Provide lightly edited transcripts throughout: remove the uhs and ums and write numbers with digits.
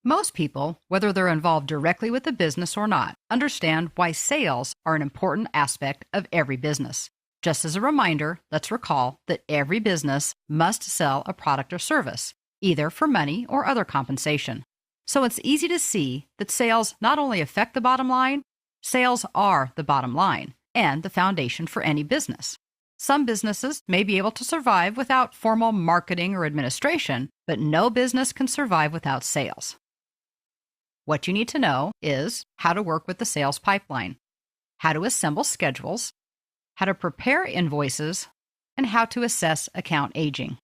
Most people, whether they're involved directly with the business or not, understand why sales are an important aspect of every business. Just as a reminder, let's recall that every business must sell a product or service, either for money or other compensation. So it's easy to see that sales not only affect the bottom line, sales are the bottom line and the foundation for any business. Some businesses may be able to survive without formal marketing or administration, but no business can survive without sales. What you need to know is how to work with the sales pipeline, how to assemble schedules, how to prepare invoices, and how to assess account aging.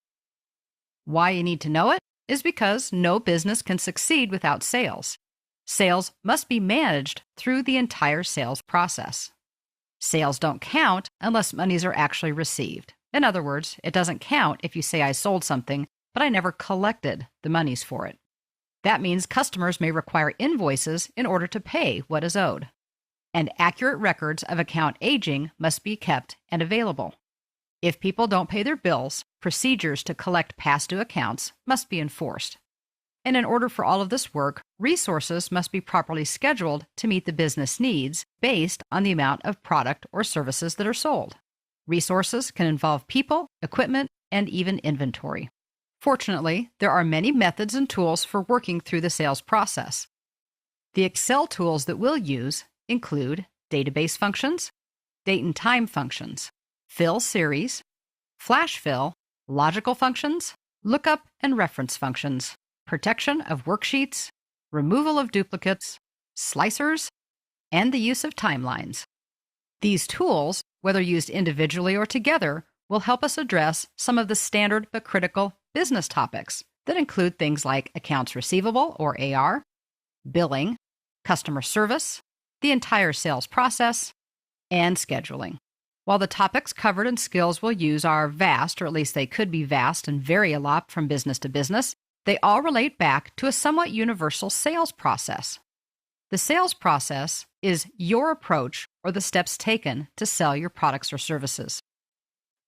Why you need to know it is because no business can succeed without sales. Sales must be managed through the entire sales process. Sales don't count unless monies are actually received. In other words, it doesn't count if you say I sold something, but I never collected the monies for it. That means customers may require invoices in order to pay what is owed. And accurate records of account aging must be kept and available. If people don't pay their bills, procedures to collect past due accounts must be enforced. And in order for all of this work, resources must be properly scheduled to meet the business needs based on the amount of product or services that are sold. Resources can involve people, equipment, and even inventory. Fortunately, there are many methods and tools for working through the sales process. The Excel tools that we'll use include database functions, date and time functions, fill series, flash fill, logical functions, lookup and reference functions, protection of worksheets, removal of duplicates, slicers, and the use of timelines. These tools, whether used individually or together, will help us address some of the standard but critical business topics that include things like accounts receivable or AR, billing, customer service, the entire sales process, and scheduling. While the topics covered and skills we'll use are vast, or at least they could be vast and vary a lot from business to business, they all relate back to a somewhat universal sales process. The sales process is your approach or the steps taken to sell your products or services.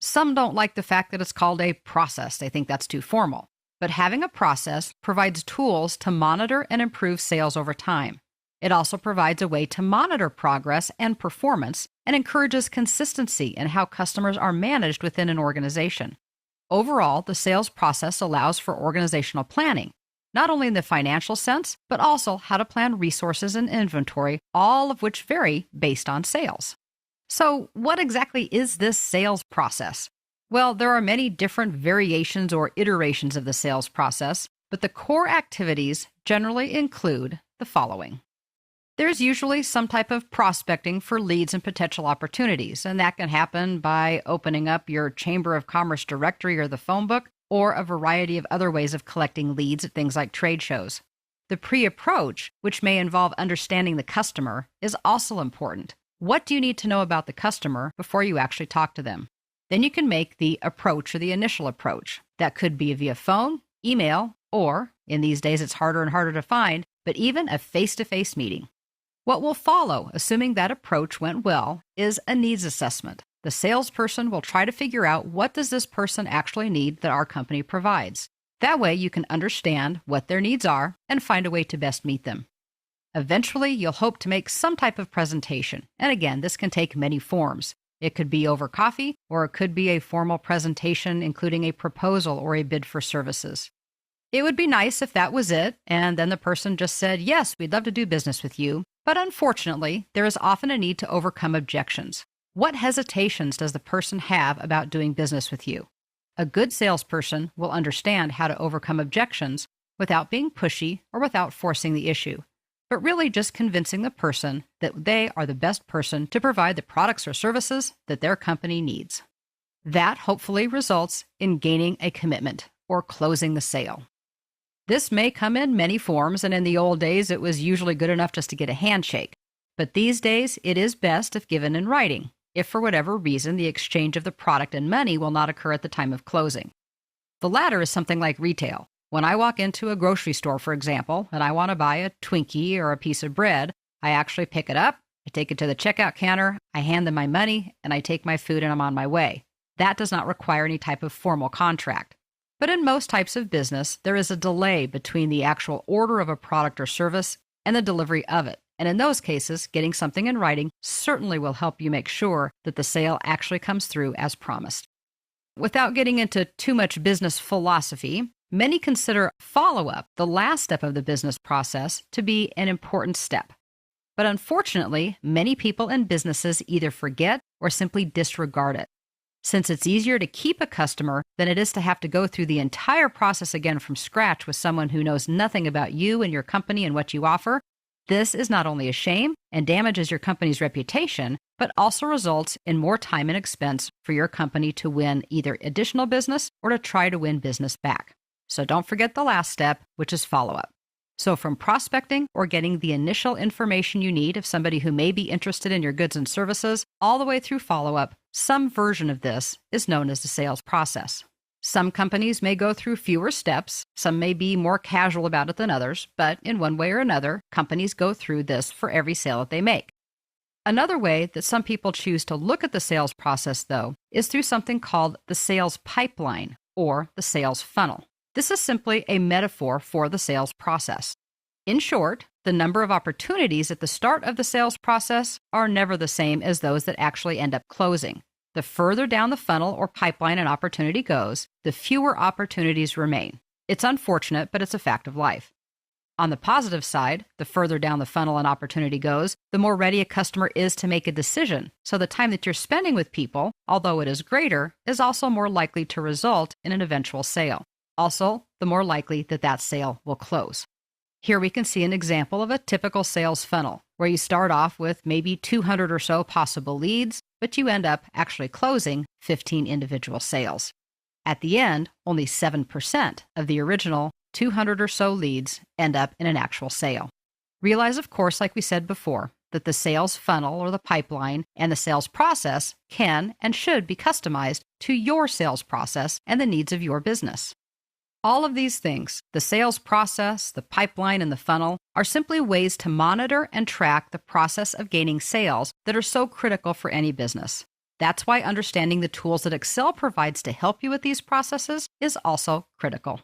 Some don't like the fact that it's called a process. They think that's too formal. But having a process provides tools to monitor and improve sales over time. It also provides a way to monitor progress and performance and encourages consistency in how customers are managed within an organization. Overall, the sales process allows for organizational planning, not only in the financial sense, but also how to plan resources and inventory, all of which vary based on sales. So, what exactly is this sales process? Well, there are many different variations or iterations of the sales process, but the core activities generally include the following. There's usually some type of prospecting for leads and potential opportunities, and that can happen by opening up your Chamber of Commerce directory or the phone book, or a variety of other ways of collecting leads at things like trade shows. The pre-approach, which may involve understanding the customer, is also important. What do you need to know about the customer before you actually talk to them? Then you can make the approach or the initial approach. That could be via phone, email, or, in these days it's harder and harder to find, but even a face-to-face meeting. What will follow, assuming that approach went well, is a needs assessment. The salesperson will try to figure out what does this person actually need that our company provides. That way you can understand what their needs are and find a way to best meet them. Eventually, you'll hope to make some type of presentation. And again, this can take many forms. It could be over coffee, or it could be a formal presentation including a proposal or a bid for services. It would be nice if that was it, and then the person just said, yes, we'd love to do business with you. But unfortunately, there is often a need to overcome objections. What hesitations does the person have about doing business with you? A good salesperson will understand how to overcome objections without being pushy or without forcing the issue, but really just convincing the person that they are the best person to provide the products or services that their company needs. That hopefully results in gaining a commitment or closing the sale. This may come in many forms, and in the old days it was usually good enough just to get a handshake. But these days it is best if given in writing, if for whatever reason the exchange of the product and money will not occur at the time of closing. The latter is something like retail. When I walk into a grocery store, for example, and I want to buy a Twinkie or a piece of bread, I actually pick it up, I take it to the checkout counter, I hand them my money, and I take my food and I'm on my way. That does not require any type of formal contract. But in most types of business, there is a delay between the actual order of a product or service and the delivery of it. And in those cases, getting something in writing certainly will help you make sure that the sale actually comes through as promised. Without getting into too much business philosophy, many consider follow-up, the last step of the business process, to be an important step. But unfortunately, many people and businesses either forget or simply disregard it. Since it's easier to keep a customer than it is to have to go through the entire process again from scratch with someone who knows nothing about you and your company and what you offer, this is not only a shame and damages your company's reputation, but also results in more time and expense for your company to win either additional business or to try to win business back. So don't forget the last step, which is follow-up. So from prospecting or getting the initial information you need of somebody who may be interested in your goods and services, all the way through follow-up, some version of this is known as the sales process. Some companies may go through fewer steps, some may be more casual about it than others, but in one way or another, companies go through this for every sale that they make. Another way that some people choose to look at the sales process, though, is through something called the sales pipeline or the sales funnel. This is simply a metaphor for the sales process. In short, the number of opportunities at the start of the sales process are never the same as those that actually end up closing. The further down the funnel or pipeline an opportunity goes, the fewer opportunities remain. It's unfortunate, but it's a fact of life. On the positive side, the further down the funnel an opportunity goes, the more ready a customer is to make a decision. So the time that you're spending with people, although it is greater, is also more likely to result in an eventual sale. Also, the more likely that that sale will close. Here we can see an example of a typical sales funnel, where you start off with maybe 200 or so possible leads, but you end up actually closing 15 individual sales. At the end, only 7% of the original 200 or so leads end up in an actual sale. Realize, of course, like we said before, that the sales funnel or the pipeline and the sales process can and should be customized to your sales process and the needs of your business. All of these things, the sales process, the pipeline, and the funnel, are simply ways to monitor and track the process of gaining sales that are so critical for any business. That's why understanding the tools that Excel provides to help you with these processes is also critical.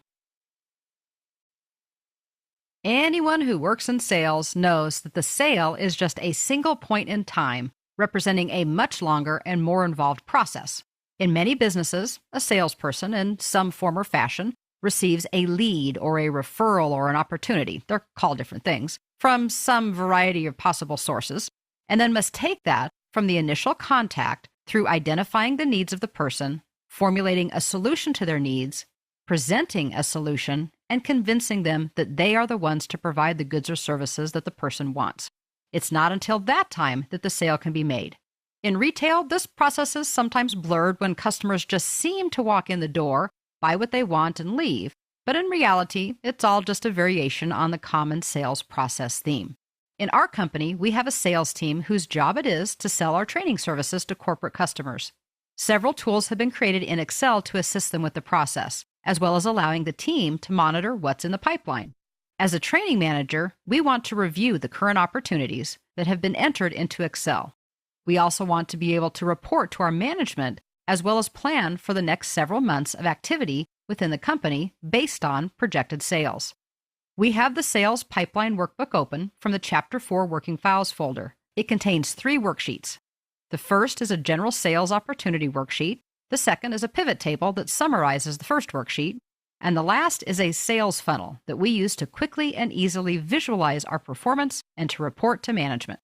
Anyone who works in sales knows that the sale is just a single point in time, representing a much longer and more involved process. In many businesses, a salesperson, in some form or fashion, receives a lead or a referral or an opportunity, they're called different things, from some variety of possible sources, and then must take that from the initial contact through identifying the needs of the person, formulating a solution to their needs, presenting a solution, and convincing them that they are the ones to provide the goods or services that the person wants. It's not until that time that the sale can be made. In retail, this process is sometimes blurred when customers just seem to walk in the door, buy what they want, and leave. But in reality, it's all just a variation on the common sales process theme. In our company, we have a sales team whose job it is to sell our training services to corporate customers. Several tools have been created in Excel to assist them with the process, as well as allowing the team to monitor what's in the pipeline. As a training manager, we want to review the current opportunities that have been entered into Excel. We also want to be able to report to our management as well as plan for the next several months of activity within the company based on projected sales. We have the Sales Pipeline Workbook open from the Chapter 4 Working Files folder. It contains 3 worksheets. The first is a general sales opportunity worksheet. The second is a pivot table that summarizes the first worksheet. And the last is a sales funnel that we use to quickly and easily visualize our performance and to report to management.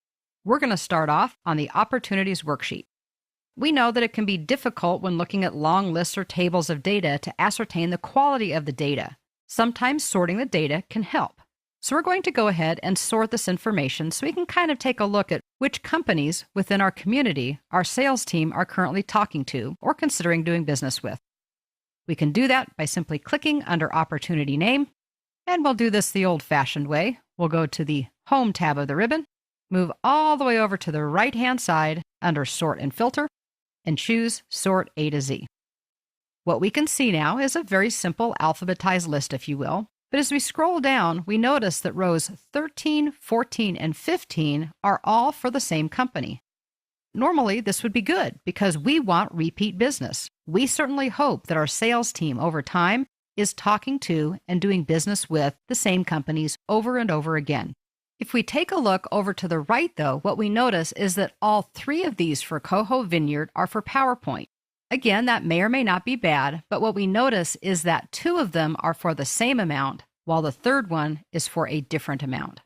We're going to start off on the Opportunities worksheet. We know that it can be difficult when looking at long lists or tables of data to ascertain the quality of the data. Sometimes sorting the data can help. So we're going to go ahead and sort this information so we can kind of take a look at which companies within our community our sales team are currently talking to or considering doing business with. We can do that by simply clicking under Opportunity Name, and we'll do this the old-fashioned way. We'll go to the Home tab of the ribbon, move all the way over to the right-hand side under Sort and Filter, and choose Sort A to Z. What we can see now is a very simple alphabetized list, if you will, but as we scroll down, we notice that rows 13, 14, and 15 are all for the same company. Normally, this would be good because we want repeat business. We certainly hope that our sales team over time is talking to and doing business with the same companies over and over again. If we take a look over to the right, though, what we notice is that all three of these for Coho Vineyard are for PowerPoint. Again, that may or may not be bad, but what we notice is that two of them are for the same amount, while the third one is for a different amount.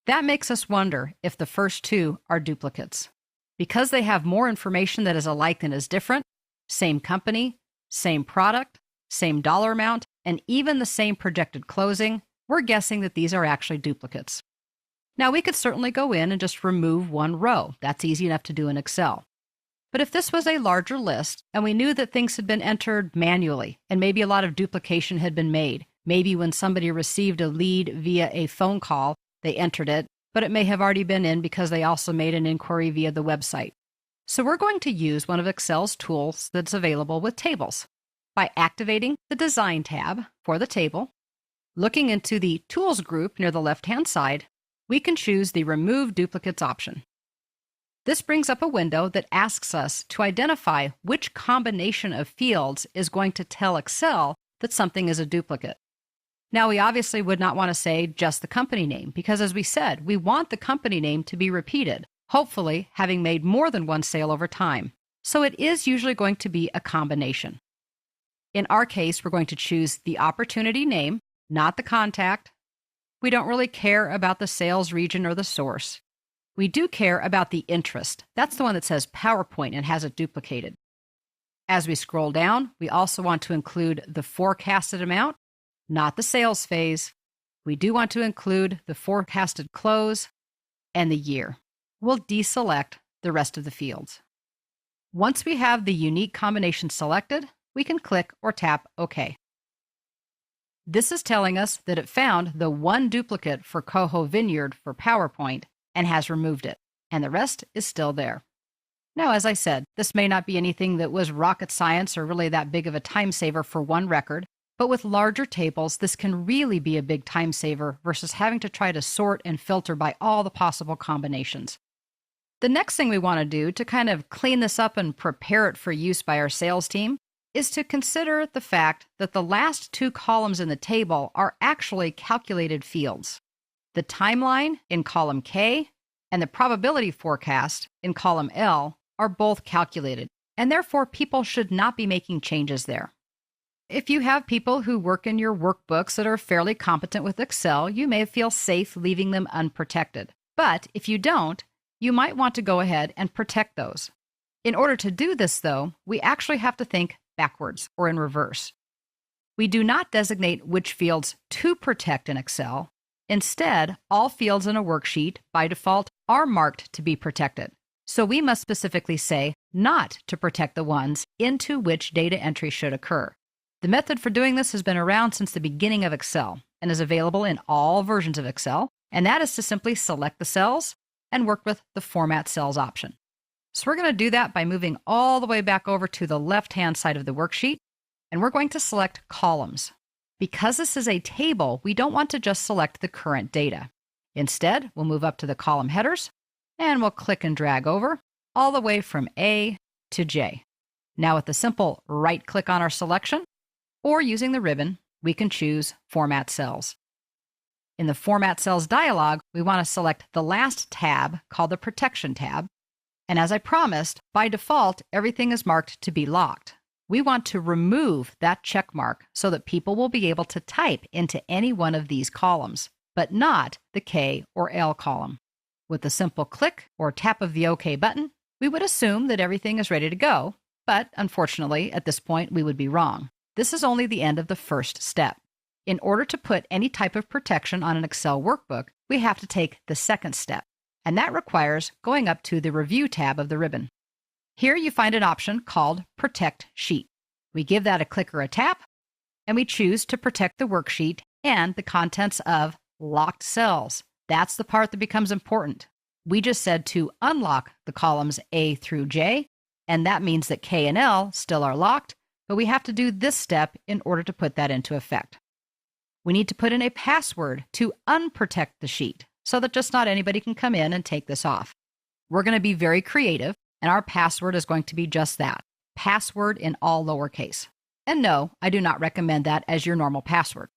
That makes us wonder if the first two are duplicates. Because they have more information that is alike than is different, same company, same product, same dollar amount, and even the same projected closing, we're guessing that these are actually duplicates. Now, we could certainly go in and just remove one row. That's easy enough to do in Excel. But if this was a larger list and we knew that things had been entered manually and maybe a lot of duplication had been made, maybe when somebody received a lead via a phone call, they entered it, but it may have already been in because they also made an inquiry via the website. So we're going to use one of Excel's tools that's available with tables. By activating the Design tab for the table, looking into the Tools group near the left-hand side, we can choose the Remove Duplicates option. This brings up a window that asks us to identify which combination of fields is going to tell Excel that something is a duplicate. Now, we obviously would not want to say just the company name because, as we said, we want the company name to be repeated, hopefully having made more than one sale over time. So it is usually going to be a combination. In our case, we're going to choose the opportunity name, not the contact. We don't really care about the sales region or the source. We do care about the interest. That's the one that says PowerPoint and has it duplicated. As we scroll down, we also want to include the forecasted amount, not the sales phase. We do want to include the forecasted close and the year. We'll deselect the rest of the fields. Once we have the unique combination selected, we can click or tap OK. This is telling us that it found the one duplicate for Coho Vineyard for PowerPoint and has removed it, and the rest is still there. Now, as I said, this may not be anything that was rocket science or really that big of a time saver for one record, but with larger tables, this can really be a big time saver versus having to try to sort and filter by all the possible combinations. The next thing we want to do to kind of clean this up and prepare it for use by our sales team is to consider the fact that the last two columns in the table are actually calculated fields. The timeline in column K and the probability forecast in column L are both calculated, and therefore people should not be making changes there. If you have people who work in your workbooks that are fairly competent with Excel, you may feel safe leaving them unprotected. But if you don't, you might want to go ahead and protect those. In order to do this, though, we actually have to think backwards or in reverse. We do not designate which fields to protect in Excel. Instead, all fields in a worksheet by default are marked to be protected. So we must specifically say not to protect the ones into which data entry should occur. The method for doing this has been around since the beginning of Excel and is available in all versions of Excel, and that is to simply select the cells and work with the Format Cells option. So we're going to do that by moving all the way back over to the left-hand side of the worksheet, and we're going to select Columns. Because this is a table, we don't want to just select the current data. Instead, we'll move up to the column headers, and we'll click and drag over all the way from A to J. Now with the simple right-click on our selection, or using the ribbon, we can choose Format Cells. In the Format Cells dialog, we want to select the last tab called the Protection tab. And as I promised, by default, everything is marked to be locked. We want to remove that check mark so that people will be able to type into any one of these columns, but not the K or L column. With a simple click or tap of the OK button, we would assume that everything is ready to go, but unfortunately, at this point, we would be wrong. This is only the end of the first step. In order to put any type of protection on an Excel workbook, we have to take the second step, and that requires going up to the Review tab of the ribbon. Here you find an option called Protect Sheet. We give that a click or a tap, and we choose to protect the worksheet and the contents of locked cells. That's the part that becomes important. We just said to unlock the columns A through J, and that means that K and L still are locked, but we have to do this step in order to put that into effect. We need to put in a password to unprotect the sheet so that just not anybody can come in and take this off. We're going to be very creative, and our password is going to be just that, password in all lowercase. And no, I do not recommend that as your normal password.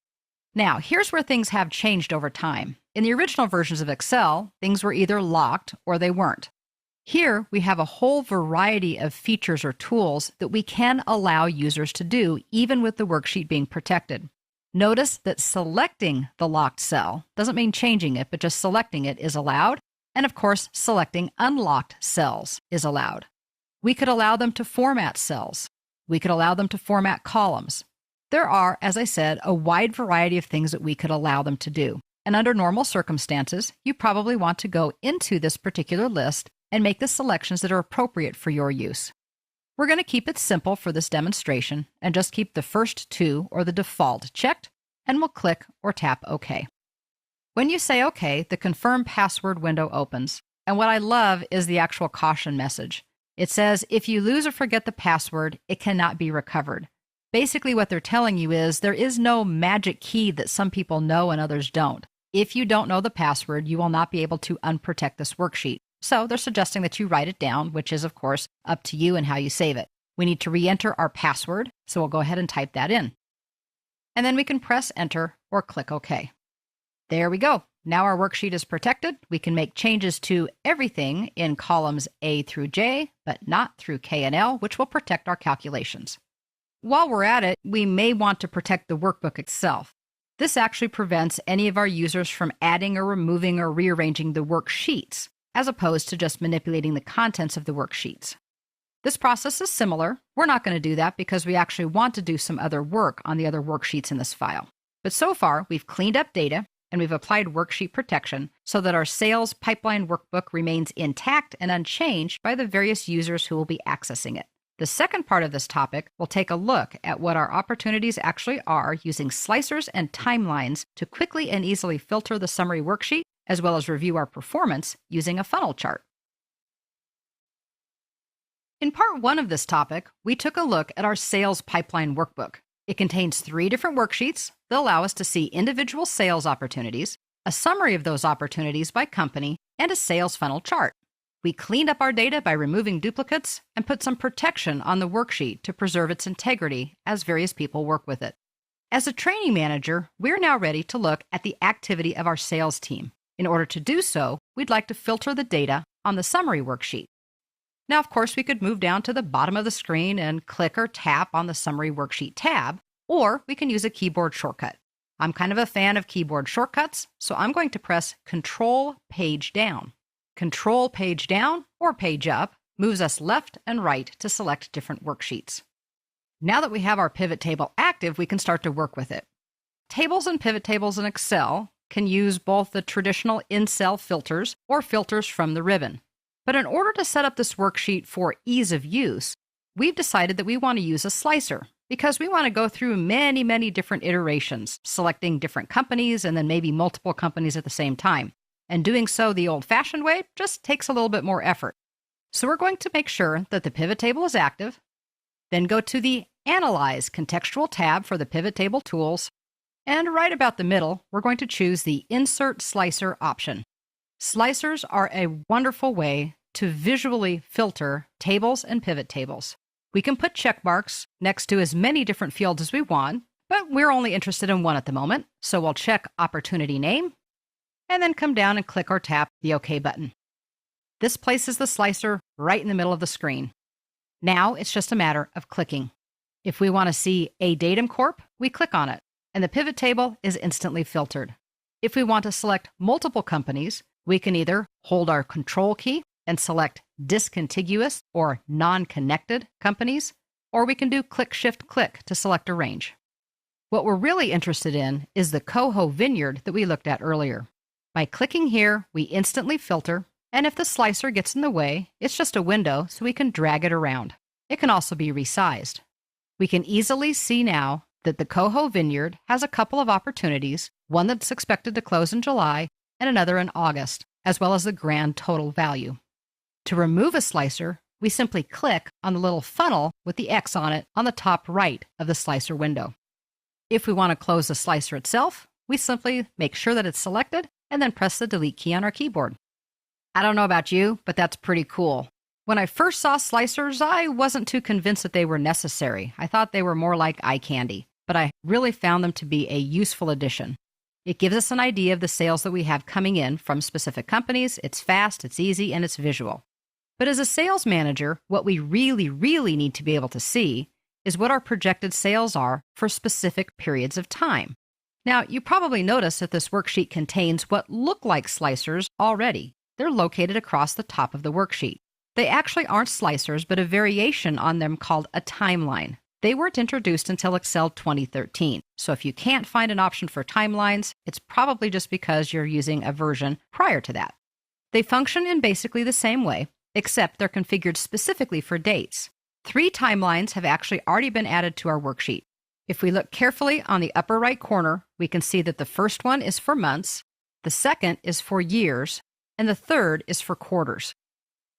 Now, here's where things have changed over time. In the original versions of Excel, things were either locked or they weren't. Here, we have a whole variety of features or tools that we can allow users to do, even with the worksheet being protected. Notice that selecting the locked cell doesn't mean changing it, but just selecting it is allowed. And of course, selecting unlocked cells is allowed. We could allow them to format cells. We could allow them to format columns. There are, as I said, a wide variety of things that we could allow them to do. And under normal circumstances, you probably want to go into this particular list and make the selections that are appropriate for your use. We're going to keep it simple for this demonstration and just keep the first two or the default checked, and we'll click or tap OK. When you say OK, the Confirm Password window opens. And what I love is the actual caution message. It says, if you lose or forget the password, it cannot be recovered. Basically, what they're telling you is there is no magic key that some people know and others don't. If you don't know the password, you will not be able to unprotect this worksheet. So they're suggesting that you write it down, which is, of course, up to you and how you save it. We need to re-enter our password, so we'll go ahead and type that in. And then we can press Enter or click OK. There we go. Now our worksheet is protected. We can make changes to everything in columns A through J, but not through K and L, which will protect our calculations. While we're at it, we may want to protect the workbook itself. This actually prevents any of our users from adding or removing or rearranging the worksheets, as opposed to just manipulating the contents of the worksheets. This process is similar. We're not going to do that because we actually want to do some other work on the other worksheets in this file. But so far, we've cleaned up data and we've applied worksheet protection so that our sales pipeline workbook remains intact and unchanged by the various users who will be accessing it. The second part of this topic will take a look at what our opportunities actually are using slicers and timelines to quickly and easily filter the summary worksheet, as well as review our performance using a funnel chart. In part one of this topic, we took a look at our sales pipeline workbook. It contains 3 different worksheets that allow us to see individual sales opportunities, a summary of those opportunities by company, and a sales funnel chart. We cleaned up our data by removing duplicates and put some protection on the worksheet to preserve its integrity as various people work with it. As a training manager, we're now ready to look at the activity of our sales team. In order to do so, we'd like to filter the data on the summary worksheet. Now, of course, we could move down to the bottom of the screen and click or tap on the Summary Worksheet tab, or we can use a keyboard shortcut. I'm kind of a fan of keyboard shortcuts, so I'm going to press Control Page Down. Control Page Down or Page Up moves us left and right to select different worksheets. Now that we have our pivot table active, we can start to work with it. Tables and pivot tables in Excel can use both the traditional in-cell filters or filters from the ribbon. But in order to set up this worksheet for ease of use, we've decided that we want to use a slicer because we want to go through many different iterations, selecting different companies and then maybe multiple companies at the same time. And doing so the old-fashioned way just takes a little bit more effort. So we're going to make sure that the pivot table is active, then go to the Analyze Contextual tab for the pivot table tools, and right about the middle, we're going to choose the Insert Slicer option. Slicers are a wonderful way to visually filter tables and pivot tables. We can put check marks next to as many different fields as we want, but we're only interested in one at the moment, so we'll check Opportunity Name, and then come down and click or tap the OK button. This places the slicer right in the middle of the screen. Now it's just a matter of clicking. If we want to see a Datum Corp, we click on it, and the pivot table is instantly filtered. If we want to select multiple companies, we can either hold our Control key and select discontiguous or non-connected companies, or we can do Click-Shift-Click to select a range. What we're really interested in is the Coho Vineyard that we looked at earlier. By clicking here, we instantly filter, and if the slicer gets in the way, it's just a window, so we can drag it around. It can also be resized. We can easily see now that the Coho Vineyard has a couple of opportunities, one that's expected to close in July and another in August, as well as the grand total value. To remove a slicer, we simply click on the little funnel with the X on it on the top right of the slicer window. If we want to close the slicer itself, we simply make sure that it's selected and then press the Delete key on our keyboard. I don't know about you, but that's pretty cool. When I first saw slicers, I wasn't too convinced that they were necessary. I thought they were more like eye candy, but I really found them to be a useful addition. It gives us an idea of the sales that we have coming in from specific companies. It's fast, it's easy, and it's visual. But as a sales manager, what we really need to be able to see is what our projected sales are for specific periods of time. Now, you probably notice that this worksheet contains what look like slicers already. They're located across the top of the worksheet. They actually aren't slicers, but a variation on them called a timeline. They weren't introduced until Excel 2013. So if you can't find an option for timelines, it's probably just because you're using a version prior to that. They function in basically the same way, except they're configured specifically for dates. 3 timelines have actually already been added to our worksheet. If we look carefully on the upper right corner, we can see that the first one is for months, the second is for years, and the third is for quarters.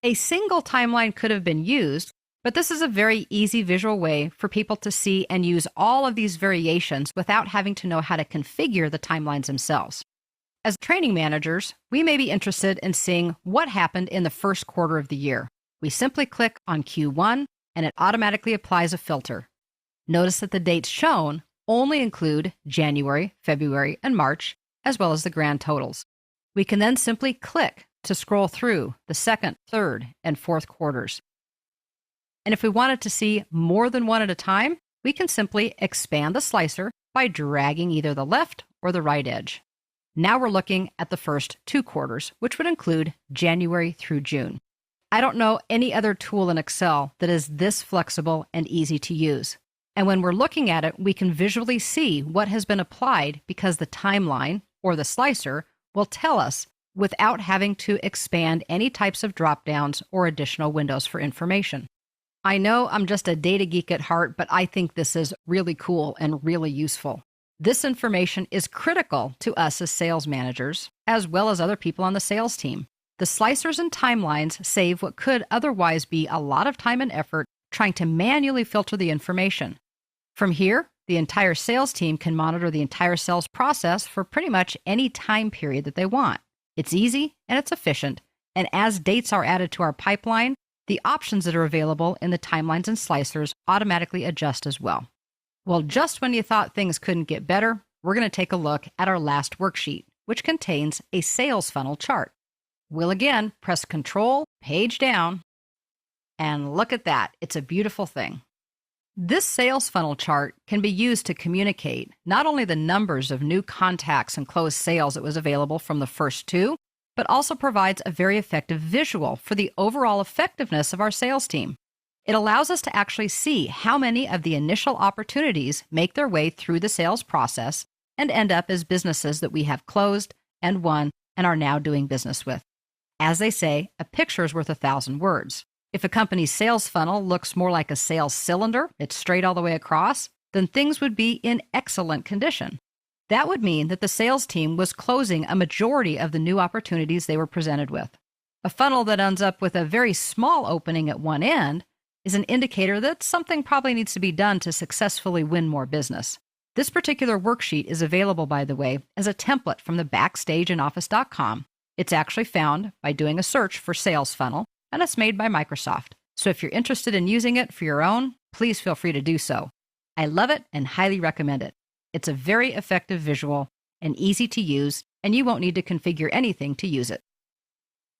A single timeline could have been used, but this is a very easy visual way for people to see and use all of these variations without having to know how to configure the timelines themselves. As training managers, we may be interested in seeing what happened in the first quarter of the year. We simply click on Q1 and it automatically applies a filter. Notice that the dates shown only include January, February, and March, as well as the grand totals. We can then simply click to scroll through the second, third, and fourth quarters. And if we wanted to see more than one at a time, we can simply expand the slicer by dragging either the left or the right edge. Now we're looking at the first 2 quarters, which would include January through June. I don't know any other tool in Excel that is this flexible and easy to use. And when we're looking at it, we can visually see what has been applied because the timeline, or the slicer, will tell us without having to expand any types of drop-downs or additional windows for information. I know I'm just a data geek at heart, but I think this is really cool and really useful. This information is critical to us as sales managers, as well as other people on the sales team. The slicers and timelines save what could otherwise be a lot of time and effort trying to manually filter the information. From here, the entire sales team can monitor the entire sales process for pretty much any time period that they want. It's easy and it's efficient, and as dates are added to our pipeline, the options that are available in the timelines and slicers automatically adjust as well. Well, just when you thought things couldn't get better, we're going to take a look at our last worksheet, which contains a sales funnel chart. We'll again press Control, page down, and look at that. It's a beautiful thing. This sales funnel chart can be used to communicate not only the numbers of new contacts and closed sales that was available from the first 2, but also provides a very effective visual for the overall effectiveness of our sales team. It allows us to actually see how many of the initial opportunities make their way through the sales process and end up as businesses that we have closed and won and are now doing business with. As they say, a picture is worth 1,000 words. If a company's sales funnel looks more like a sales cylinder, it's straight all the way across, then things would be in excellent condition. That would mean that the sales team was closing a majority of the new opportunities they were presented with. A funnel that ends up with a very small opening at one end is an indicator that something probably needs to be done to successfully win more business. This particular worksheet is available, by the way, as a template from the Backstage in Office.com. It's actually found by doing a search for sales funnel, and it's made by Microsoft. So if you're interested in using it for your own, please feel free to do so. I love it and highly recommend it. It's a very effective visual and easy to use, and you won't need to configure anything to use it.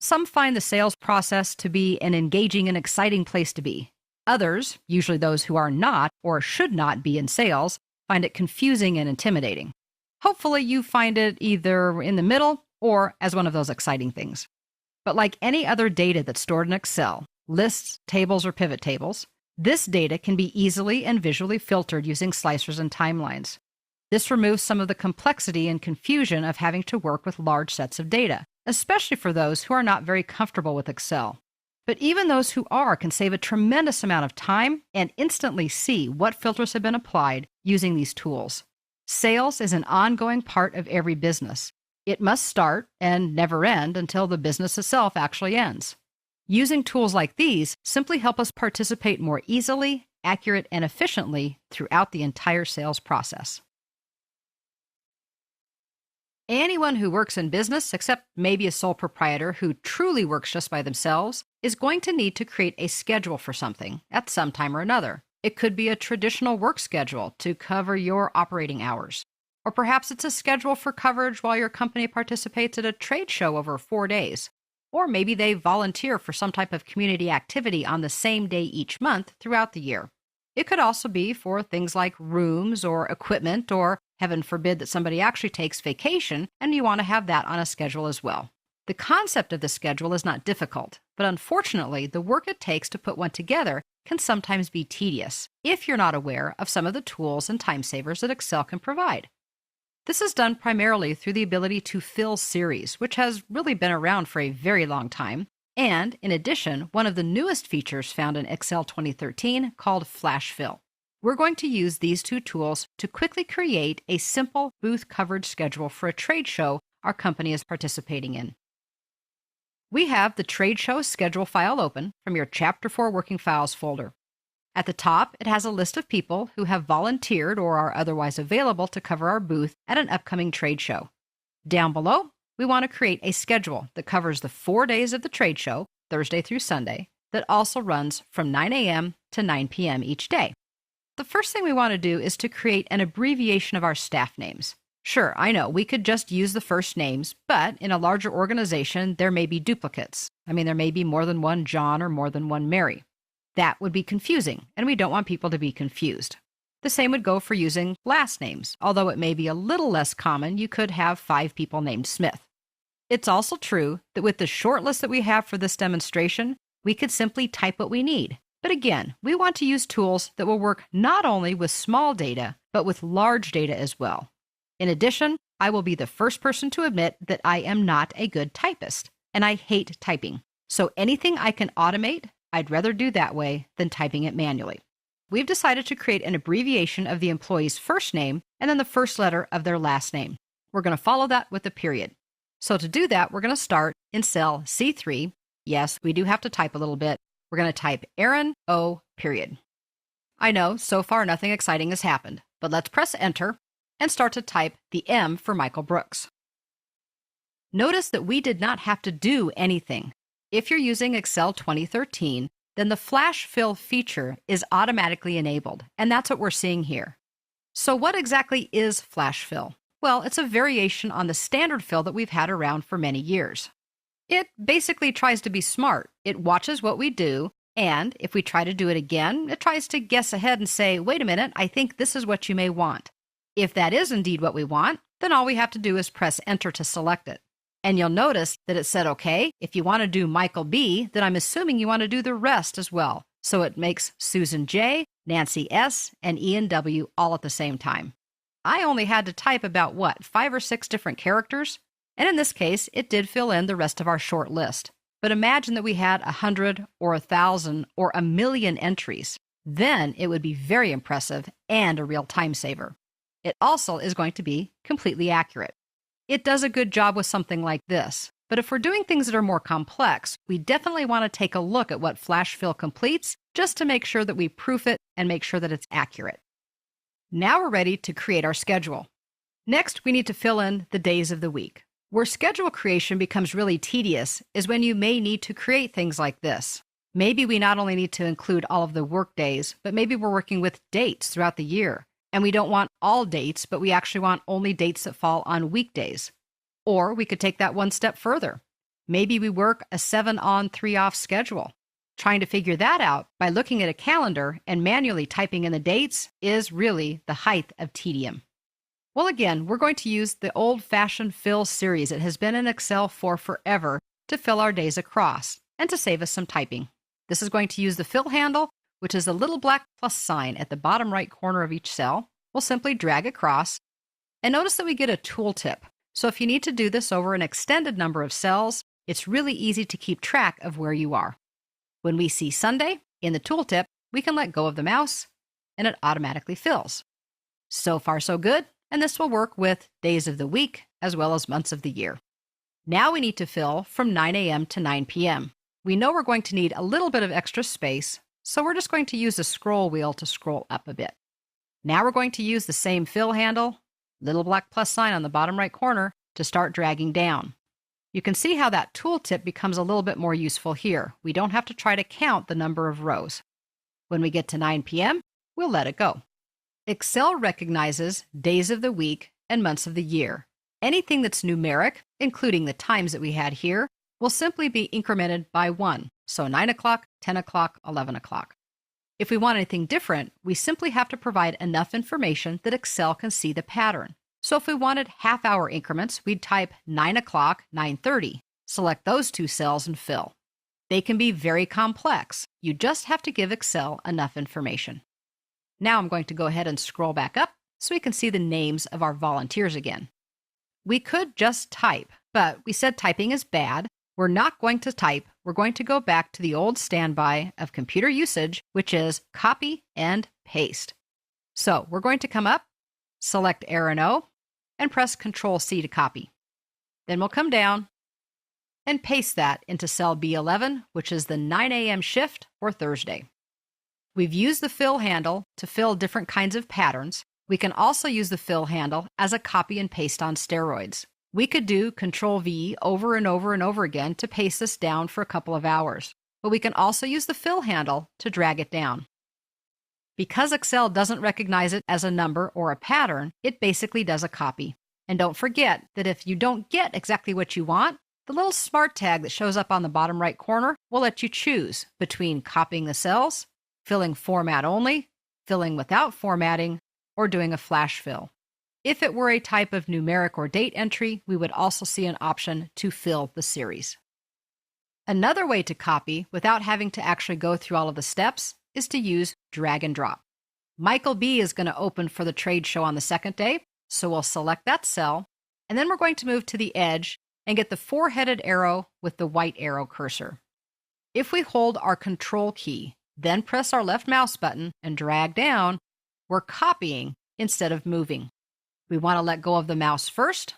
Some find the sales process to be an engaging and exciting place to be. Others, usually those who are not or should not be in sales, find it confusing and intimidating. Hopefully you find it either in the middle or as one of those exciting things. But like any other data that's stored in Excel, lists, tables, or pivot tables, this data can be easily and visually filtered using slicers and timelines. This removes some of the complexity and confusion of having to work with large sets of data, especially for those who are not very comfortable with Excel. But even those who are can save a tremendous amount of time and instantly see what filters have been applied using these tools. Sales is an ongoing part of every business. It must start and never end until the business itself actually ends. Using tools like these simply help us participate more easily, accurate, and efficiently throughout the entire sales process. Anyone who works in business, except maybe a sole proprietor who truly works just by themselves, is going to need to create a schedule for something at some time or another. It could be a traditional work schedule to cover your operating hours. Or perhaps it's a schedule for coverage while your company participates at a trade show over 4 days. Or maybe they volunteer for some type of community activity on the same day each month throughout the year. It could also be for things like rooms or equipment, or heaven forbid that somebody actually takes vacation and you want to have that on a schedule as well. The concept of the schedule is not difficult, but unfortunately, the work it takes to put one together can sometimes be tedious if you're not aware of some of the tools and time savers that Excel can provide. This is done primarily through the ability to fill series, which has really been around for a very long time. And in addition, one of the newest features found in Excel 2013 called Flash Fill. We're going to use these two tools to quickly create a simple booth coverage schedule for a trade show our company is participating in. We have the trade show schedule file open from your Chapter 4 Working Files folder. At the top, it has a list of people who have volunteered or are otherwise available to cover our booth at an upcoming trade show. Down below, we want to create a schedule that covers the 4 days of the trade show, Thursday through Sunday, that also runs from 9 a.m. to 9 p.m. each day. The first thing we want to do is to create an abbreviation of our staff names. Sure, I know, we could just use the first names, but in a larger organization, there may be duplicates. There may be more than one John or more than one Mary. That would be confusing, and we don't want people to be confused. The same would go for using last names. Although it may be a little less common, you could have 5 people named Smith. It's also true that with the short list that we have for this demonstration, we could simply type what we need. But again, we want to use tools that will work not only with small data, but with large data as well. In addition, I will be the first person to admit that I am not a good typist, and I hate typing. So anything I can automate, I'd rather do that way than typing it manually. We've decided to create an abbreviation of the employee's first name and then the first letter of their last name. We're going to follow that with a period. So to do that, we're going to start in cell C3. Yes, we do have to type a little bit. We're going to type Aaron O. period. I know, so far nothing exciting has happened, but let's press enter and start to type the M for Michael Brooks. Notice that we did not have to do anything. If you're using Excel 2013, then the Flash Fill feature is automatically enabled, and that's what we're seeing here. So what exactly is Flash Fill? Well, it's a variation on the standard fill that we've had around for many years. It basically tries to be smart. It watches what we do, and if we try to do it again, it tries to guess ahead and say, wait a minute, I think this is what you may want. If that is indeed what we want, then all we have to do is press enter to select it. And you'll notice that it said, okay, if you want to do Michael B, then I'm assuming you want to do the rest as well. So it makes Susan J, Nancy S, and Ian W all at the same time. I only had to type about 5 or 6 different characters? And in this case, it did fill in the rest of our short list. But imagine that we had 100 or 1,000 or 1,000,000 entries. Then it would be very impressive and a real time saver. It also is going to be completely accurate. It does a good job with something like this, but if we're doing things that are more complex, we definitely want to take a look at what Flash Fill completes just to make sure that we proof it and make sure that it's accurate. Now we're ready to create our schedule. Next, we need to fill in the days of the week. Where schedule creation becomes really tedious is when you may need to create things like this. Maybe we not only need to include all of the work days, but maybe we're working with dates throughout the year. And we don't want all dates, but we actually want only dates that fall on weekdays. Or we could take that one step further. Maybe we work a 7 on, 3 off schedule. Trying to figure that out by looking at a calendar and manually typing in the dates is really the height of tedium. Well, again, we're going to use the old-fashioned fill series that has been in Excel for forever to fill our days across and to save us some typing. This is going to use the fill handle, which is the little black plus sign at the bottom right corner of each cell. We'll simply drag across, and notice that we get a tooltip. So if you need to do this over an extended number of cells, it's really easy to keep track of where you are. When we see Sunday in the tooltip, we can let go of the mouse, and it automatically fills. So far, so good, and this will work with days of the week as well as months of the year. Now we need to fill from 9 a.m. to 9 p.m. We know we're going to need a little bit of extra space, so we're just going to use the scroll wheel to scroll up a bit. Now we're going to use the same fill handle, little black plus sign on the bottom right corner, to start dragging down. You can see how that tooltip becomes a little bit more useful here. We don't have to try to count the number of rows. When we get to 9 p.m., we'll let it go. Excel recognizes days of the week and months of the year. Anything that's numeric, including the times that we had here, will simply be incremented by 1. So 9 o'clock, 10 o'clock, 11 o'clock. If we want anything different, we simply have to provide enough information that Excel can see the pattern. So if we wanted half-hour increments, we'd type 9 o'clock, 9:30. Select those two cells and fill. They can be very complex. You just have to give Excel enough information. Now I'm going to go ahead and scroll back up so we can see the names of our volunteers again. We could just type, but we said typing is bad. We're not going to type. We're going to go back to the old standby of computer usage, which is copy and paste. So we're going to come up, select R&O, and press Control-C to copy. Then we'll come down and paste that into cell B11, which is the 9 a.m. shift for Thursday. We've used the fill handle to fill different kinds of patterns. We can also use the fill handle as a copy and paste on steroids. We could do Control-V over and over and over again to paste this down for a couple of hours, but we can also use the fill handle to drag it down. Because Excel doesn't recognize it as a number or a pattern, it basically does a copy. And don't forget that if you don't get exactly what you want, the little smart tag that shows up on the bottom right corner will let you choose between copying the cells, filling format only, filling without formatting, or doing a flash fill. If it were a type of numeric or date entry, we would also see an option to fill the series. Another way to copy without having to actually go through all of the steps is to use drag and drop. Michael B is going to open for the trade show on the second day, so we'll select that cell, and then we're going to move to the edge and get the four-headed arrow with the white arrow cursor. If we hold our Control key, then press our left mouse button and drag down, we're copying instead of moving. We want to let go of the mouse first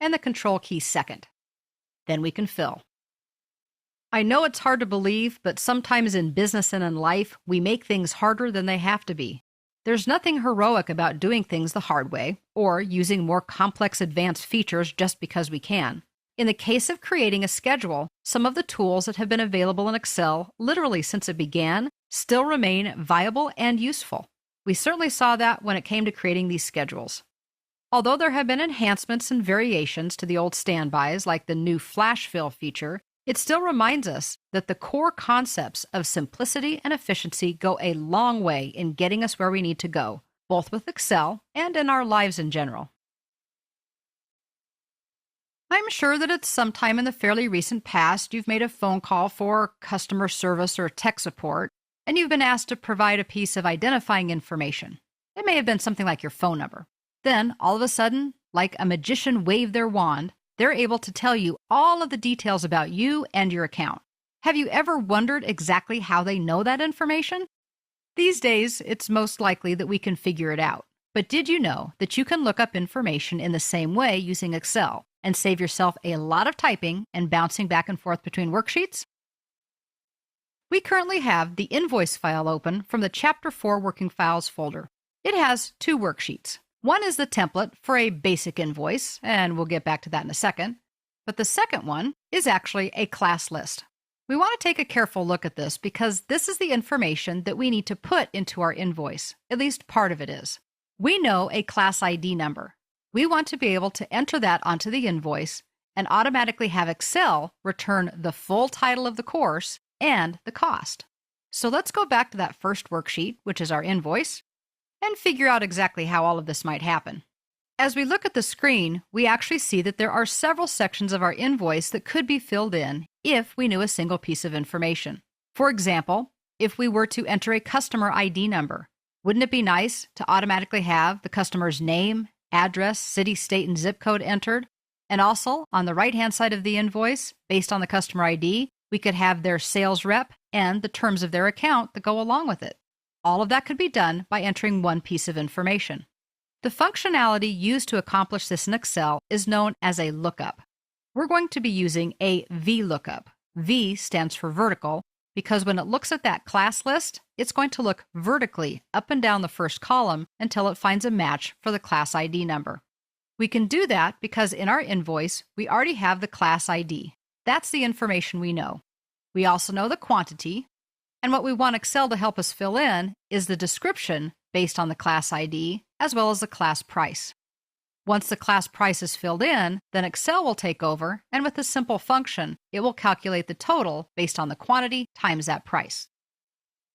and the Control key second. Then we can fill. I know it's hard to believe, but sometimes in business and in life, we make things harder than they have to be. There's nothing heroic about doing things the hard way or using more complex advanced features just because we can. In the case of creating a schedule, some of the tools that have been available in Excel literally since it began still remain viable and useful. We certainly saw that when it came to creating these schedules. Although there have been enhancements and variations to the old standbys like the new flash fill feature, it still reminds us that the core concepts of simplicity and efficiency go a long way in getting us where we need to go, both with Excel and in our lives in general. I'm sure that at some time in the fairly recent past, you've made a phone call for customer service or tech support, and you've been asked to provide a piece of identifying information. It may have been something like your phone number. Then, all of a sudden, like a magician waved their wand, they're able to tell you all of the details about you and your account. Have you ever wondered exactly how they know that information? These days, it's most likely that we can figure it out. But did you know that you can look up information in the same way using Excel and save yourself a lot of typing and bouncing back and forth between worksheets? We currently have the invoice file open from the Chapter 4 Working Files folder. It has two worksheets. One is the template for a basic invoice, and we'll get back to that in a second. But the second one is actually a class list. We want to take a careful look at this because this is the information that we need to put into our invoice. At least part of it is. We know a class ID number. We want to be able to enter that onto the invoice and automatically have Excel return the full title of the course and the cost. So let's go back to that first worksheet, which is our invoice, and figure out exactly how all of this might happen. As we look at the screen, we actually see that there are several sections of our invoice that could be filled in if we knew a single piece of information. For example, if we were to enter a customer ID number, wouldn't it be nice to automatically have the customer's name, address, city, state, and zip code entered? And also, on the right-hand side of the invoice, based on the customer ID, we could have their sales rep and the terms of their account that go along with it. All of that could be done by entering one piece of information. The functionality used to accomplish this in Excel is known as a lookup. We're going to be using a VLOOKUP. V stands for vertical because when it looks at that class list, it's going to look vertically up and down the first column until it finds a match for the class ID number. We can do that because in our invoice, we already have the class ID. That's the information we know. We also know the quantity, and what we want Excel to help us fill in is the description based on the class ID as well as the class price. Once the class price is filled in, then Excel will take over, and with a simple function, it will calculate the total based on the quantity times that price.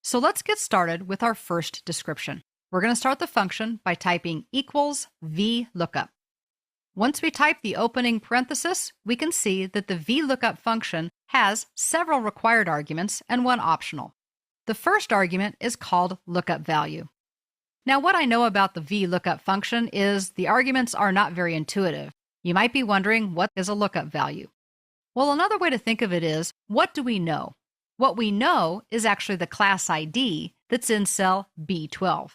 So let's get started with our first description. We're going to start the function by typing equals VLOOKUP. Once we type the opening parenthesis, we can see that the VLOOKUP function has several required arguments and one optional. The first argument is called lookup value. Now, what I know about the VLOOKUP function is the arguments are not very intuitive. You might be wondering, what is a lookup value? Well, another way to think of it is, what do we know? What we know is actually the class ID that's in cell B12.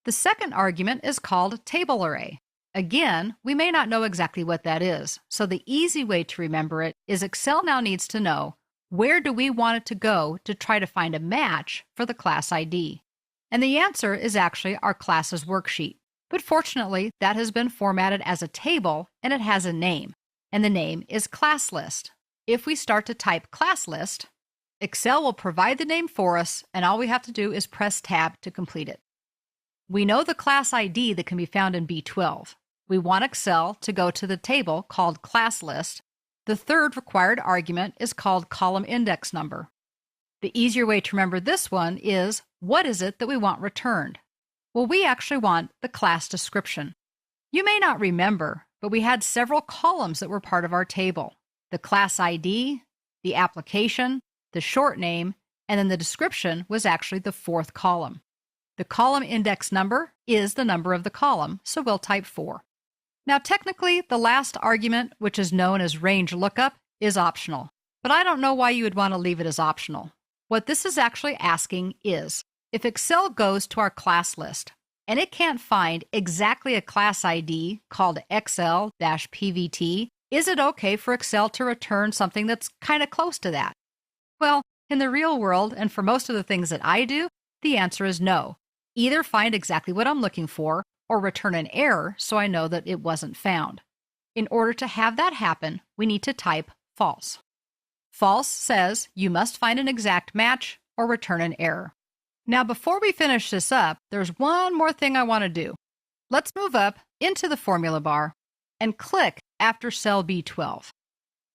The second argument is called table array. Again, we may not know exactly what that is, so the easy way to remember it is Excel now needs to know, where do we want it to go to try to find a match for the class ID? And the answer is actually our classes worksheet. But fortunately, that has been formatted as a table and it has a name, and the name is class list. If we start to type class list, Excel will provide the name for us, and all we have to do is press tab to complete it. We know the class ID that can be found in B12. We want Excel to go to the table called class list. The third required argument is called column index number. The easier way to remember this one is, what is it that we want returned? Well, we actually want the class description. You may not remember, but we had several columns that were part of our table. The class ID, the application, the short name, and then the description was actually the fourth column. The column index number is the number of the column, so we'll type 4. Now, technically, the last argument, which is known as range lookup, is optional, but I don't know why you would want to leave it as optional. What this is actually asking is, if Excel goes to our class list and it can't find exactly a class ID called XL-PVT, is it okay for Excel to return something that's kind of close to that? Well, in the real world, and for most of the things that I do, the answer is no. Either find exactly what I'm looking for or return an error so I know that it wasn't found. In order to have that happen, we need to type false. False says you must find an exact match or return an error. Now, before we finish this up, there's one more thing I want to do. Let's move up into the formula bar and click after cell B12.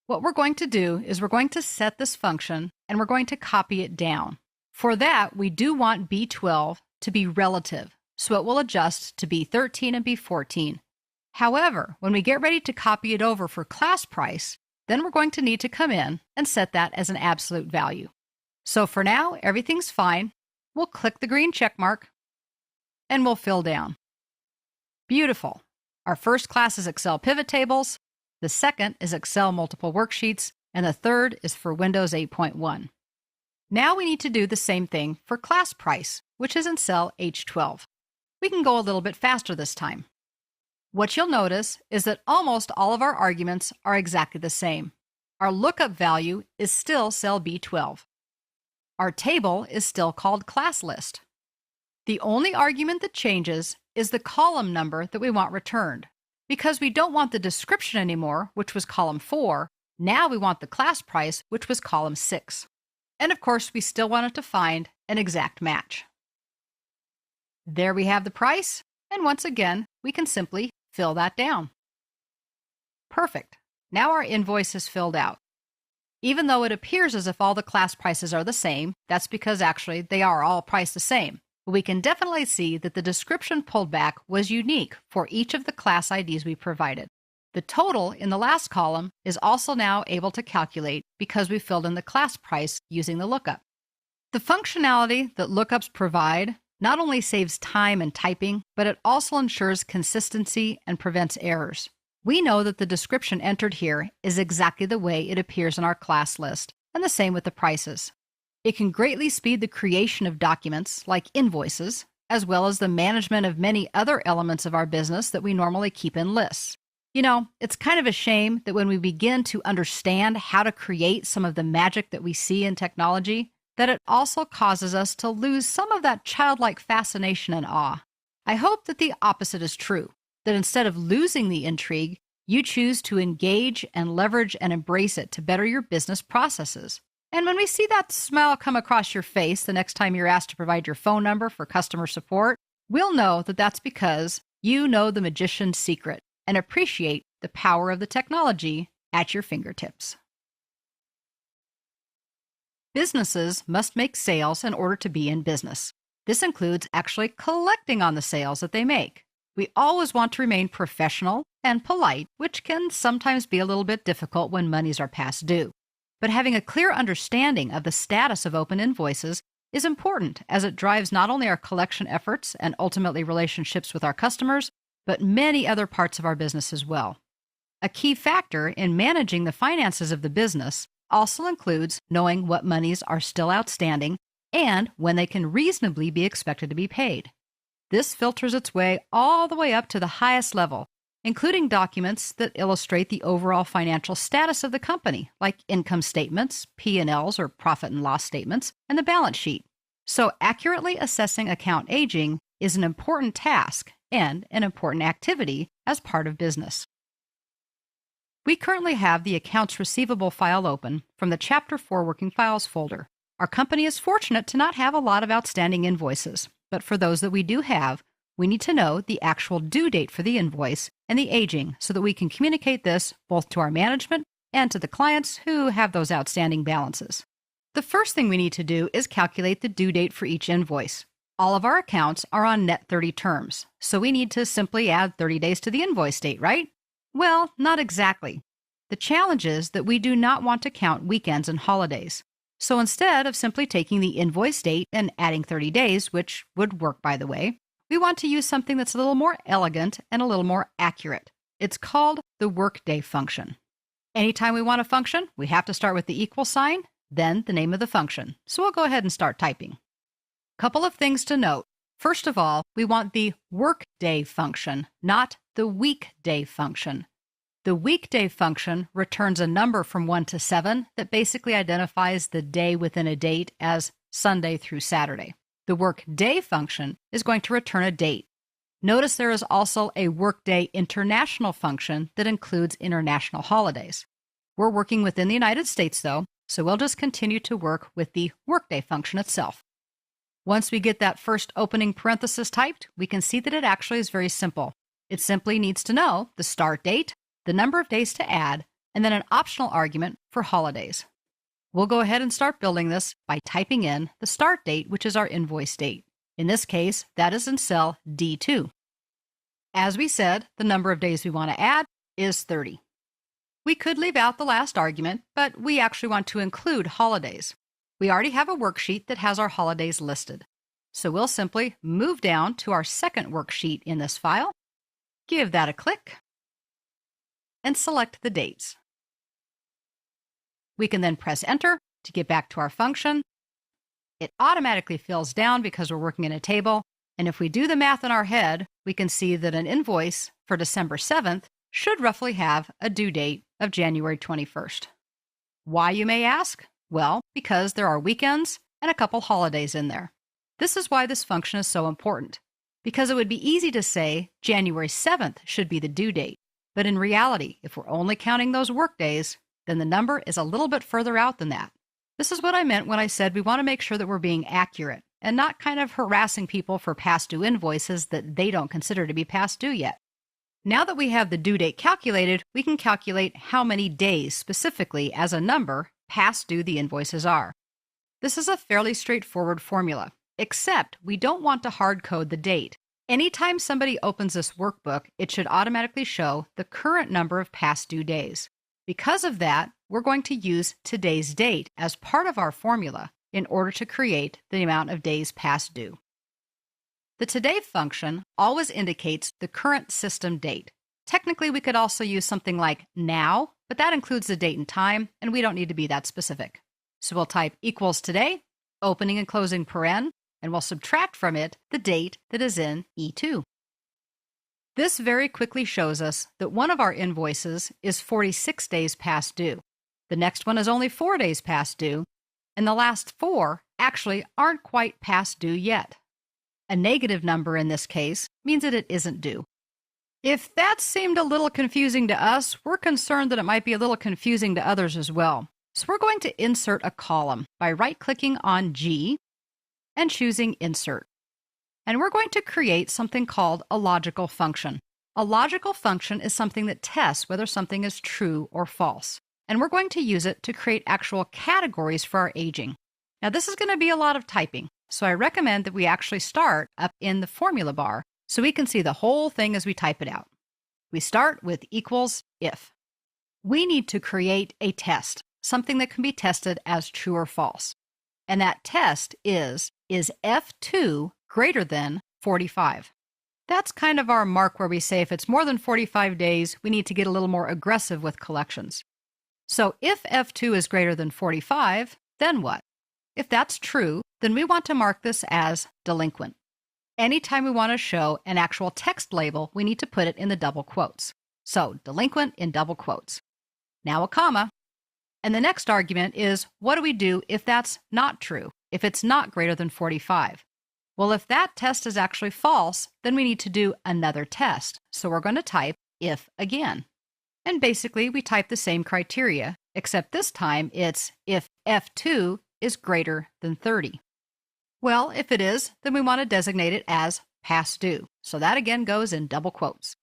What we're going to do is we're going to set this function and we're going to copy it down. For that, we do want B12 to be relative, so it will adjust to B13 and B14. However, when we get ready to copy it over for class price, then we're going to need to come in and set that as an absolute value. So for now, everything's fine. We'll click the green check mark and we'll fill down. Beautiful. Our first class is Excel Pivot Tables, the second is Excel Multiple Worksheets, and the third is for Windows 8.1. Now we need to do the same thing for class price, which is in cell H12. We can go a little bit faster this time. What you'll notice is that almost all of our arguments are exactly the same. Our lookup value is still cell B12. Our table is still called class list. The only argument that changes is the column number that we want returned. Because we don't want the description anymore, which was column 4, now we want the class price, which was column 6. And of course, we still wanted to find an exact match. There we have the price, and once again, we can simply fill that down. Perfect. Now our invoice is filled out. Even though it appears as if all the class prices are the same, that's because actually they are all priced the same. But we can definitely see that the description pulled back was unique for each of the class IDs we provided. The total in the last column is also now able to calculate because we filled in the class price using the lookup. The functionality that lookups provide not only saves time and typing, but it also ensures consistency and prevents errors. We know that the description entered here is exactly the way it appears in our class list, and the same with the prices. It can greatly speed the creation of documents like invoices, as well as the management of many other elements of our business that we normally keep in lists. You know, it's kind of a shame that when we begin to understand how to create some of the magic that we see in technology, that it also causes us to lose some of that childlike fascination and awe. I hope that the opposite is true. that instead of losing the intrigue, you choose to engage and leverage and embrace it to better your business processes. And when we see that smile come across your face the next time you're asked to provide your phone number for customer support, we'll know that that's because you know the magician's secret and appreciate the power of the technology at your fingertips. Businesses must make sales in order to be in business. This includes actually collecting on the sales that they make. We always want to remain professional and polite, which can sometimes be a little bit difficult when monies are past due. But having a clear understanding of the status of open invoices is important, as it drives not only our collection efforts and ultimately relationships with our customers, but many other parts of our business as well. A key factor in managing the finances of the business also includes knowing what monies are still outstanding and when they can reasonably be expected to be paid. This filters its way all the way up to the highest level, including documents that illustrate the overall financial status of the company, like income statements, P&Ls or profit and loss statements, and the balance sheet. So accurately assessing account aging is an important task and an important activity as part of business. We currently have the accounts receivable file open from the Chapter 4 Working Files folder. Our company is fortunate to not have a lot of outstanding invoices, but for those that we do have, we need to know the actual due date for the invoice and the aging so that we can communicate this both to our management and to the clients who have those outstanding balances. The first thing we need to do is calculate the due date for each invoice. All of our accounts are on net 30 terms, so we need to simply add 30 days to the invoice date, right? Well, not exactly. The challenge is that we do not want to count weekends and holidays. So instead of simply taking the invoice date and adding 30 days, which would work by the way, we want to use something that's a little more elegant and a little more accurate. It's called the workday function. Anytime we want a function, we have to start with the equal sign, then the name of the function. So we'll go ahead and start typing. Couple of things to note. First of all, we want the workday function, not the weekday function. The weekday function returns a number from 1 to 7 that basically identifies the day within a date as Sunday through Saturday. The workday function is going to return a date. Notice there is also a workday international function that includes international holidays. We're working within the United States though, so we'll just continue to work with the workday function itself. Once we get that first opening parenthesis typed, we can see that it actually is very simple. It simply needs to know the start date, the number of days to add, and then an optional argument for holidays. We'll go ahead and start building this by typing in the start date, which is our invoice date. In this case, that is in cell D2. As we said, the number of days we want to add is 30. We could leave out the last argument, but we actually want to include holidays. We already have a worksheet that has our holidays listed. So we'll simply move down to our second worksheet in this file, give that a click, and select the dates. We can then press enter to get back to our function. It automatically fills down because we're working in a table, and if we do the math in our head, we can see that an invoice for December 7th should roughly have a due date of January 21st. Why, you may ask? Well, because there are weekends and a couple holidays in there. This is why this function is so important, because it would be easy to say January 7th should be the due date. But in reality, if we're only counting those work days, then the number is a little bit further out than that. This is what I meant when I said we want to make sure that we're being accurate and not kind of harassing people for past due invoices that they don't consider to be past due yet. Now that we have the due date calculated, we can calculate how many days specifically as a number past due the invoices are. This is a fairly straightforward formula, except we don't want to hard code the date. Anytime somebody opens this workbook, it should automatically show the current number of past due days. Because of that, we're going to use today's date as part of our formula in order to create the amount of days past due. The today function always indicates the current system date. Technically, we could also use something like now, but that includes the date and time, and we don't need to be that specific. So we'll type equals today, opening and closing paren, and we'll subtract from it the date that is in E2. This very quickly shows us that one of our invoices is 46 days past due. The next one is only 4 days past due, and the last 4 actually aren't quite past due yet. A negative number in this case means that it isn't due. If that seemed a little confusing to us, we're concerned that it might be a little confusing to others as well. So we're going to insert a column by right-clicking on G and choosing Insert. And we're going to create something called a logical function. A logical function is something that tests whether something is true or false. And we're going to use it to create actual categories for our aging. Now, this is going to be a lot of typing, so I recommend that we actually start up in the formula bar so we can see the whole thing as we type it out. We start with equals if. We need to create a test, something that can be tested as true or false. And that test is F2 greater than 45? That's kind of our mark where we say if it's more than 45 days, we need to get a little more aggressive with collections. So if F2 is greater than 45, then what? If that's true, then we want to mark this as delinquent. Anytime we want to show an actual text label, we need to put it in the double quotes. So delinquent in double quotes. Now a comma. And the next argument is, what do we do if that's not true, if it's not greater than 45? Well, if that test is actually false, then we need to do another test. So we're going to type if again. And basically, we type the same criteria, except this time it's if F2 is greater than 30. Well, if it is, then we want to designate it as past due. So that again goes in double quotes.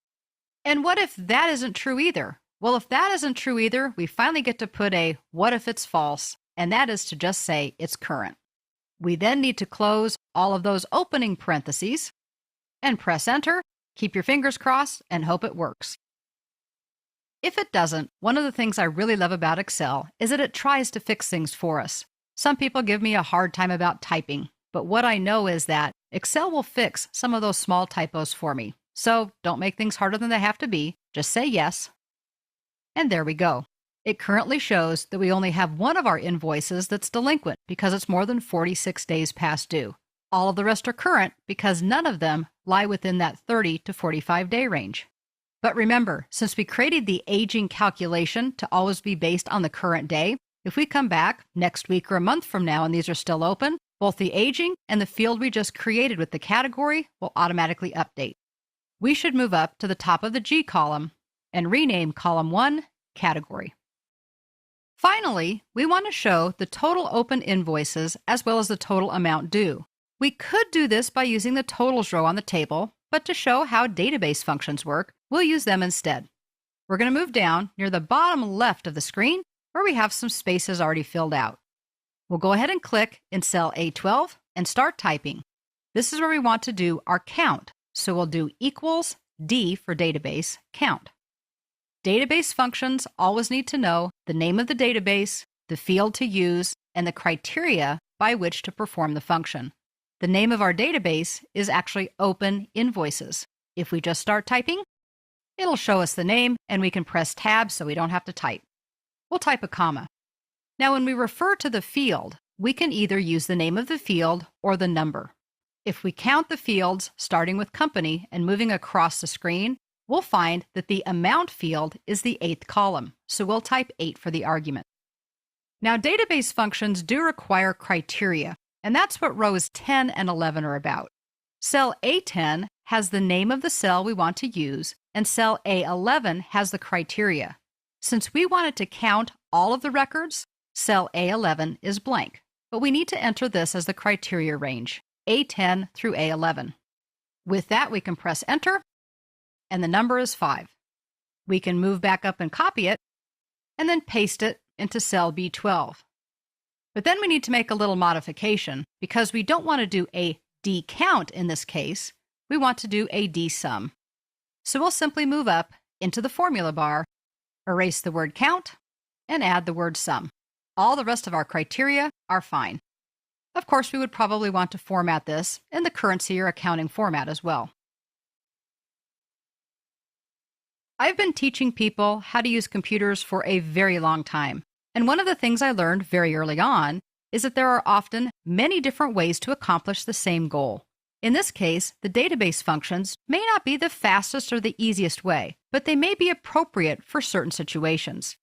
And what if that isn't true either? Well, if that isn't true either, we finally get to put a what if it's false, and that is to just say it's current. We then need to close all of those opening parentheses and press enter, keep your fingers crossed, and hope it works. If it doesn't, one of the things I really love about Excel is that it tries to fix things for us. Some people give me a hard time about typing, but what I know is that Excel will fix some of those small typos for me. So don't make things harder than they have to be. Just say yes. And there we go. It currently shows that we only have one of our invoices that's delinquent because it's more than 46 days past due. All of the rest are current because none of them lie within that 30 to 45 day range. But remember, since we created the aging calculation to always be based on the current day, if we come back next week or a month from now and these are still open, both the aging and the field we just created with the category will automatically update. We should move up to the top of the G column and rename column 1 category. Finally, we want to show the total open invoices as well as the total amount due. We could do this by using the totals row on the table, but to show how database functions work, we'll use them instead. We're going to move down near the bottom left of the screen where we have some spaces already filled out. We'll go ahead and click in cell A12 and start typing. This is where we want to do our count, so we'll do equals D for database count. Database functions always need to know the name of the database, the field to use, and the criteria by which to perform the function. The name of our database is actually Open Invoices. If we just start typing, it'll show us the name and we can press tab so we don't have to type. We'll type a comma. Now, when we refer to the field, we can either use the name of the field or the number. If we count the fields, starting with company and moving across the screen, we'll find that the amount field is the 8th column, so we'll type 8 for the argument. Now, database functions do require criteria, and that's what rows 10 and 11 are about. Cell A10 has the name of the cell we want to use, and cell A11 has the criteria. Since we wanted to count all of the records, cell A11 is blank, but we need to enter this as the criteria range, A10 through A11. With that, we can press enter, and the number is 5. We can move back up and copy it, and then paste it into cell B12. But then we need to make a little modification because we don't want to do a D count in this case. We want to do a D sum. So we'll simply move up into the formula bar, erase the word count, and add the word sum. All the rest of our criteria are fine. Of course, we would probably want to format this in the currency or accounting format as well. I've been teaching people how to use computers for a very long time. And one of the things I learned very early on is that there are often many different ways to accomplish the same goal. In this case, the database functions may not be the fastest or the easiest way, but they may be appropriate for certain situations.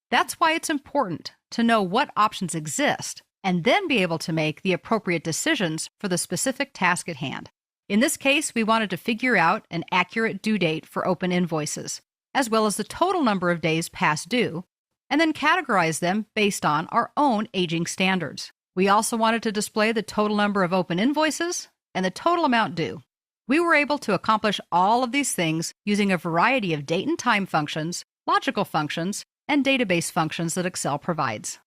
That's why it's important to know what options exist and then be able to make the appropriate decisions for the specific task at hand. In this case, we wanted to figure out an accurate due date for open invoices, as well as the total number of days past due, and then categorize them based on our own aging standards. We also wanted to display the total number of open invoices and the total amount due. We were able to accomplish all of these things using a variety of date and time functions, logical functions, and database functions that Excel provides.